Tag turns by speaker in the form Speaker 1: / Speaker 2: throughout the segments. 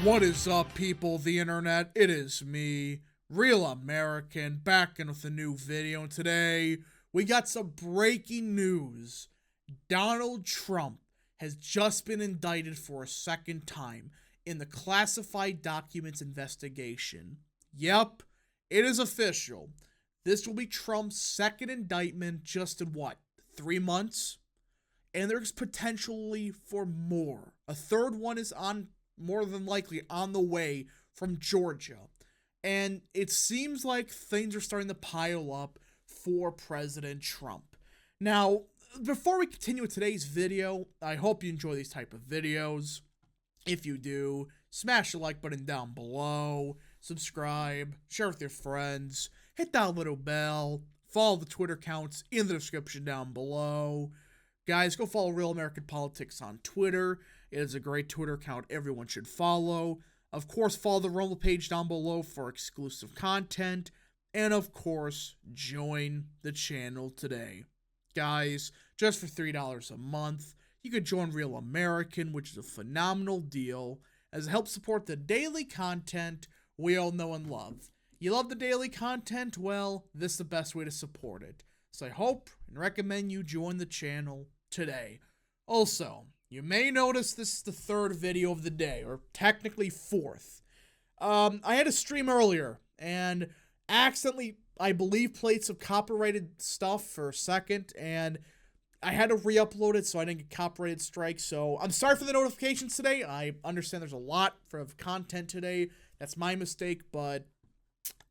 Speaker 1: What is up, people of the internet? It is me, Real American, back in with a new video, and today we got some breaking news. Donald Trump has just been indicted for a second time in the classified documents investigation. Yep, it is official. This will be Trump's second indictment just in 3 months? And there's potentially for more. A third one is more than likely on the way from Georgia. And it seems like things are starting to pile up for President Trump. Now, before we continue with today's video, I hope you enjoy these type of videos. If you do, smash the like button down below, subscribe, share with your friends, hit that little bell, follow the Twitter accounts in the description down below. Guys, go follow Real American Politics on Twitter. It is a great Twitter account everyone should follow. Of course, follow the Rumble page down below for exclusive content. And of course, join the channel today. Guys, just for $3 a month, you could join Real American, which is a phenomenal deal, as it helps support the daily content we all know and love. You love the daily content? Well, this is the best way to support it. So I hope and recommend you join the channel today. Also, you may notice this is the third video of the day, or technically fourth. I had a stream earlier, and accidentally, I believe, played some copyrighted stuff for a second, and I had to re-upload it so I didn't get copyrighted strikes. So I'm sorry for the notifications today. I understand there's a lot of content today. That's my mistake, but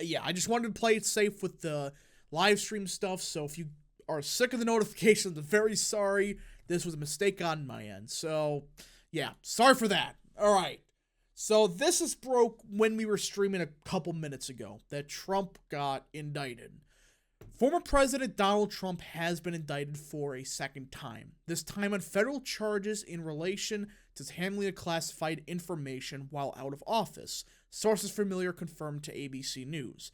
Speaker 1: yeah, I just wanted to play it safe with the live stream stuff. So if you are sick of the notifications, I'm very sorry. This was a mistake on my end. So yeah, sorry for that. All right. So this is broke when we were streaming a couple minutes ago that Trump got indicted. Former President Donald Trump has been indicted for a second time, this time on federal charges in relation to his handling of classified information while out of office, sources familiar confirmed to ABC News.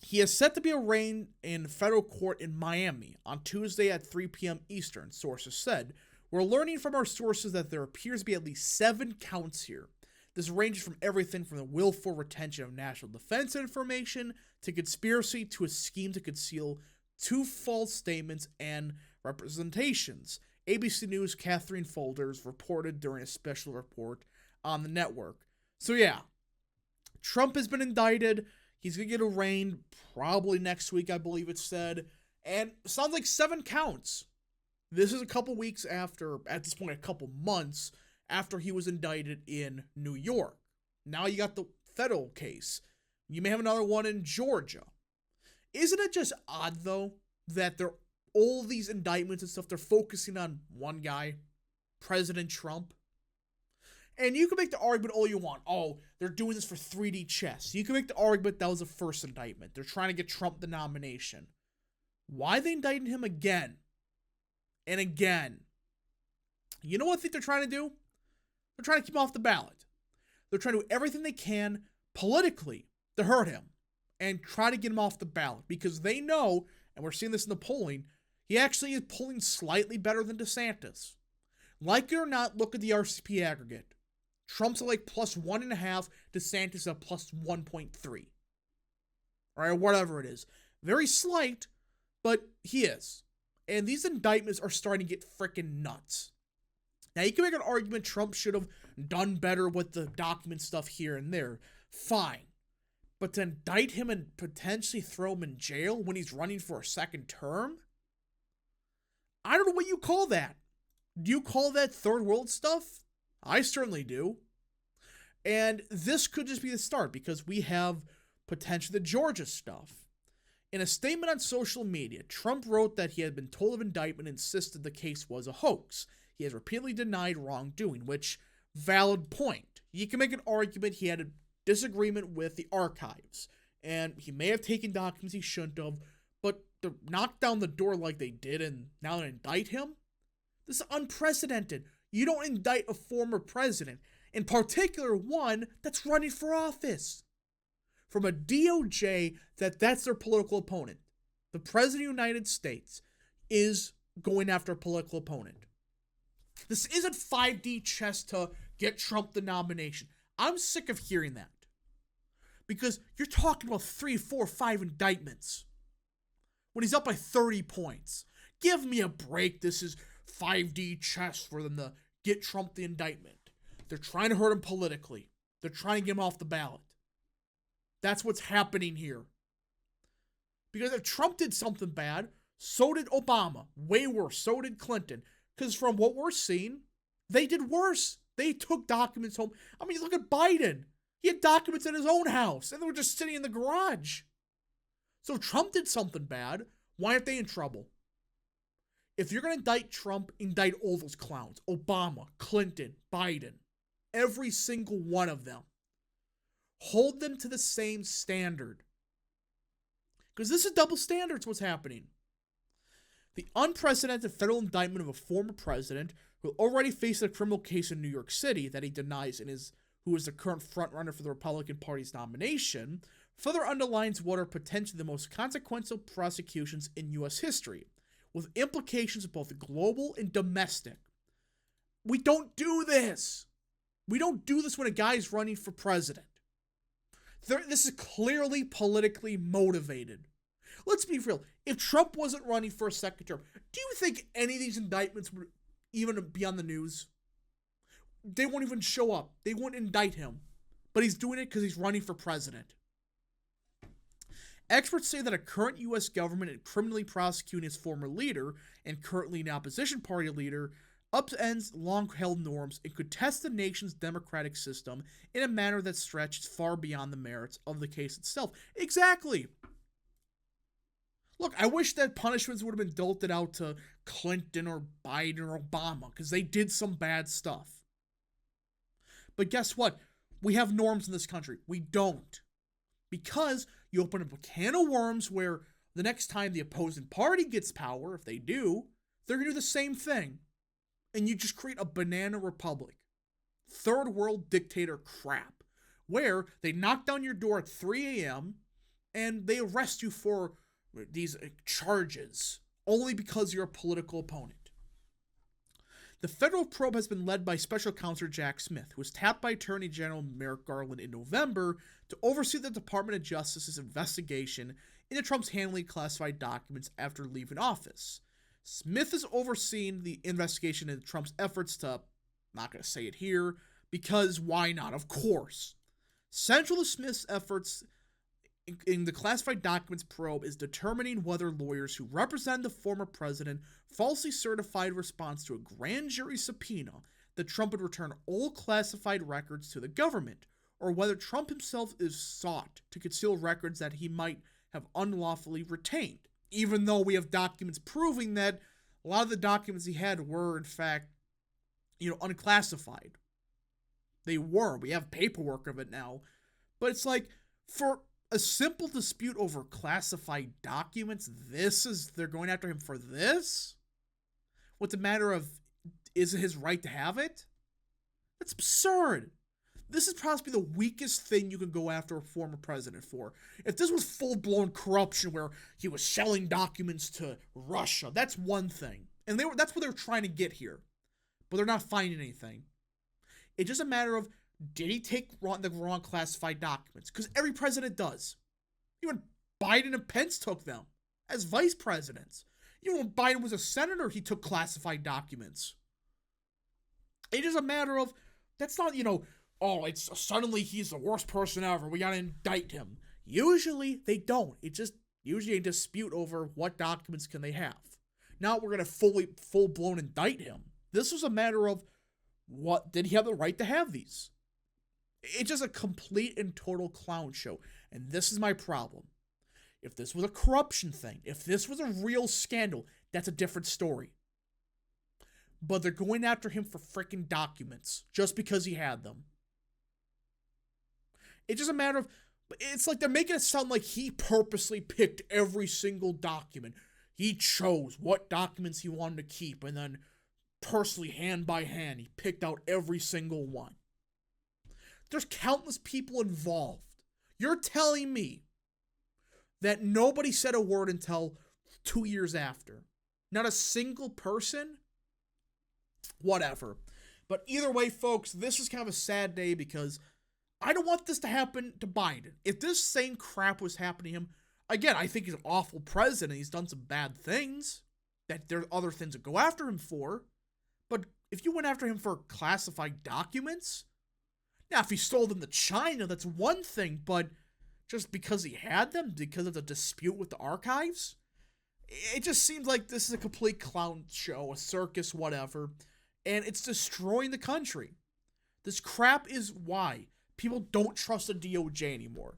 Speaker 1: He is set to be arraigned in federal court in Miami on Tuesday at 3 p.m. Eastern, sources said. We're learning from our sources that there appears to be at least 7 counts here. This ranges from everything from the willful retention of national defense information to conspiracy to a scheme to conceal 2 false statements and representations. ABC News' Catherine Folders reported during a special report on the network. So yeah, Trump has been indicted. He's going to get arraigned probably next week, I believe it said. And it sounds like 7 counts. This is a couple weeks after, at this point, a couple months after he was indicted in New York. Now you got the federal case. You may have another one in Georgia. Isn't it just odd, though, that all these indictments and stuff, they're focusing on one guy, President Trump? And you can make the argument all you want. Oh, they're doing this for 3D chess. You can make the argument that was the first indictment. They're trying to get Trump the nomination. Why are they indicting him again? And again? You know what I think they're trying to do? They're trying to keep him off the ballot. They're trying to do everything they can politically to hurt him and try to get him off the ballot because they know, and we're seeing this in the polling, he actually is polling slightly better than DeSantis. Like it or not, look at the RCP aggregate. Trump's at like plus 1.5, DeSantis at plus 1.3. Or whatever it is. Very slight, but he is. And these indictments are starting to get freaking nuts. Now, you can make an argument Trump should have done better with the document stuff here and there. Fine. But to indict him and potentially throw him in jail when he's running for a second term? I don't know what you call that. Do you call that third world stuff? I certainly do. And this could just be the start because we have potentially the Georgia stuff. In a statement on social media, Trump wrote that he had been told of indictment and insisted the case was a hoax. He has repeatedly denied wrongdoing, which, valid point. You can make an argument he had a disagreement with the archives, and he may have taken documents he shouldn't have, but to knock down the door like they did and now indict him? This is unprecedented. You don't indict a former president, in particular one that's running for office. From a DOJ that's their political opponent. The President of the United States is going after a political opponent. This isn't 5D chess to get Trump the nomination. I'm sick of hearing that. Because you're talking about 3, 4, 5 indictments when he's up by 30 points. Give me a break. This is 5D chess for them to get Trump the indictment. They're trying to hurt him politically. They're trying to get him off the ballot. That's what's happening here. Because if Trump did something bad, so did Obama. Way worse. So did Clinton. Because from what we're seeing, they did worse. They took documents home. I mean, look at Biden. He had documents in his own house, and they were just sitting in the garage. So if Trump did something bad, why aren't they in trouble? If you're going to indict Trump, indict all those clowns. Obama, Clinton, Biden. Every single one of them. Hold them to the same standard. Because this is double standards what's happening. The unprecedented federal indictment of a former president who already faced a criminal case in New York City that he denies and who is the current frontrunner for the Republican Party's nomination, further underlines what are potentially the most consequential prosecutions in U.S. history, with implications both global and domestic. We don't do this. We don't do this when a guy's running for president. This is clearly politically motivated. Let's be real. If Trump wasn't running for a second term, do you think any of these indictments would even be on the news? They won't even show up. They won't indict him. But he's doing it because he's running for president. Experts say that a current U.S. government is criminally prosecuting its former leader and currently an opposition party leader upends long-held norms and could test the nation's democratic system in a manner that stretches far beyond the merits of the case itself. Exactly. Look, I wish that punishments would have been doled out to Clinton or Biden or Obama because they did some bad stuff. But guess what? We have norms in this country. We don't. Because you open up a can of worms where the next time the opposing party gets power, if they do, they're going to do the same thing. And you just create a banana republic. Third world dictator crap. Where they knock down your door at 3 a.m. and they arrest you for these charges only because you're a political opponent. The federal probe has been led by Special Counsel Jack Smith, who was tapped by Attorney General Merrick Garland in November to oversee the Department of Justice's investigation into Trump's handling of classified documents after leaving office. Smith has overseen the investigation into Trump's efforts to, I'm not going to say it here, because why not? Of course. Central to Smith's efforts in the classified documents probe is determining whether lawyers who represent the former president falsely certified response to a grand jury subpoena that Trump would return all classified records to the government, or whether Trump himself is sought to conceal records that he might have unlawfully retained, even though we have documents proving that a lot of the documents he had were, in fact, unclassified. They were. We have paperwork of it now. But it's like, for a simple dispute over classified documents, they're going after him for this? What's a matter of, is it his right to have it? That's absurd. This is possibly the weakest thing you can go after a former president for. If this was full-blown corruption where he was selling documents to Russia, that's one thing. And that's what they were trying to get here. But they're not finding anything. It's just a matter of, did he take the wrong classified documents? Because every president does. Even Biden and Pence took them as vice presidents. Even when Biden was a senator, he took classified documents. It is a matter of, that's not, it's suddenly he's the worst person ever, we gotta indict him. Usually they don't. It's just usually a dispute over what documents can they have. Now we're gonna full-blown indict him. This was a matter of, what did he have the right to have these? It's just a complete and total clown show. And this is my problem. If this was a corruption thing, if this was a real scandal, that's a different story. But they're going after him for freaking documents just because he had them. It's just a matter of, it's like they're making it sound like he purposely picked every single document. He chose what documents he wanted to keep, and then personally, hand by hand, he picked out every single one. There's countless people involved. You're telling me that nobody said a word until 2 years after? Not a single person? Whatever. But either way, folks, this is kind of a sad day because I don't want this to happen to Biden. If this same crap was happening to him, again, I think he's an awful president. He's done some bad things that there are other things to go after him for. But if you went after him for classified documents, now if he stole them to China, that's one thing. But just because he had them, because of the dispute with the archives, it just seems like this is a complete clown show, a circus, whatever. And it's destroying the country. This crap is why people don't trust the DOJ anymore.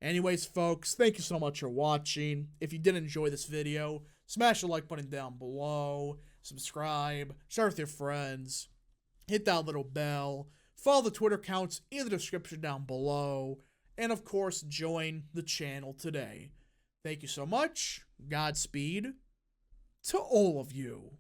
Speaker 1: Anyways, folks, thank you so much for watching. If you did enjoy this video, smash the like button down below, subscribe, share with your friends, hit that little bell, follow the Twitter accounts in the description down below, and of course, join the channel today. Thank you so much. Godspeed to all of you.